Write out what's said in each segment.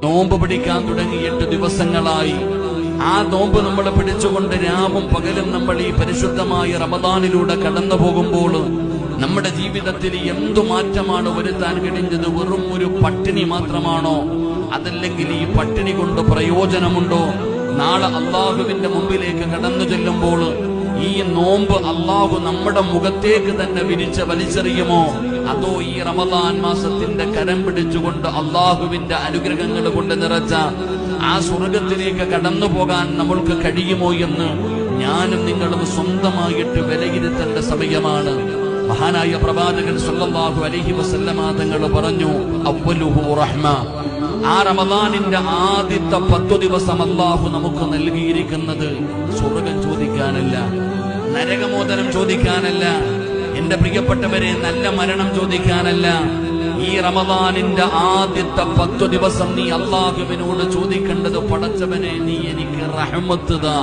നോമ്പ് പിടിക്കാൻ തുടങ്ങിയിട്ട് ദിവസങ്ങളായി. ആ നോമ്പ് നമ്മൾ പിടിച്ചുകൊണ്ട് രാവും പകലും നമ്മൾ ഈ പരിശുദ്ധമായ റമദാനിലൂടെ കടന്നു പോകുമ്പോൾ നമ്മുടെ ജീവിതത്തിൽ എന്തു മാറ്റമാണ് വരുത്താൻ കഴിഞ്ഞത്? വെറും ഒരു പട്ടിണി മാത്രമാണോ? അതല്ലെങ്കിൽ ഈ പട്ടിണി കൊണ്ട് പ്രയോജനമുണ്ടോ? നാളെ അള്ളാഹുവിന്റെ മുമ്പിലേക്ക് കടന്നു ചെല്ലുമ്പോൾ ഈ നോമ്പ് അള്ളാഹു നമ്മുടെ മുഖത്തേക്ക് തന്നെ വലിച്ചെറിയുമോ? അതോ ഈ റമദാൻ മാസത്തിന്റെ കരം പിടിച്ചുകൊണ്ട് അള്ളാഹുവിന്റെ അനുഗ്രഹങ്ങൾ കൊണ്ട് നിറച്ച ആ സ്വർഗത്തിലേക്ക് കടന്നു പോകാൻ നമ്മൾക്ക് കഴിയുമോ എന്ന് ഞാനും നിങ്ങളും സ്വന്തമായിട്ട് വിലയിരുത്തേണ്ട സമയമാണ്. മഹാനായ പ്രവാചകൻ സല്ലല്ലാഹു അലൈഹി വസല്ലമ തങ്ങൾ പറഞ്ഞു, അവ്വലുഹു റഹ്മ. ആ റമദാനിന്റെ ആദ്യത്തെ 10 ദിവസം അല്ലാഹു നമുക്ക് നൽകിയിരിക്കുന്നത് സ്വർഗം ചോദിക്കാനല്ല, നരകമോചനം ചോദിക്കാനല്ല, എന്റെ പ്രിയപ്പെട്ടവരെ നല്ല മരണം ചോദിക്കാനല്ല. ഈ റമദാനിന്റെ ആദ്യത്തെ 10 ദിവസം നീ അല്ലാഹുവിനോട് ചോദിക്കേണ്ടത്, പടച്ചവനെ നീ എനിക്ക് റഹ്മത്ത് താ,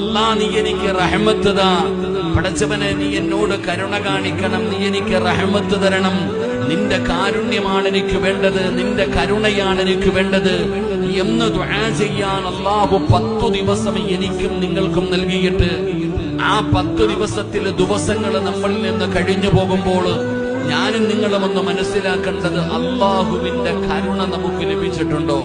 അല്ലാ നീ എനിക്ക് റഹ്മത്ത് താ, പടച്ചവനെ നീ എന്നോട് കരുണ കാണിക്കണം, നീ എനിക്ക് റഹ്മത്ത് തരണം, നിന്റെ കാരുണ്യമാണ് എനിക്ക് വേണ്ടത്, നിന്റെ കരുണയാണ് എനിക്ക് വേണ്ടത് എന്ന് ദുആ ചെയ്യാൻ അല്ലാഹു 10 ദിവസം എനിക്കും നിങ്ങൾക്കും നൽകിയിട്ട് ആ 10 ദിവസങ്ങൾ നമ്മളിൽ നിന്ന് കഴിഞ്ഞു പോകുമ്പോൾ ഞാനും നിങ്ങളും ഒന്ന് മനസ്സിലാക്കേണ്ടത്, അല്ലാഹുവിന്റെ കരുണ നമുക്ക് ലഭിച്ചിട്ടുണ്ടോ?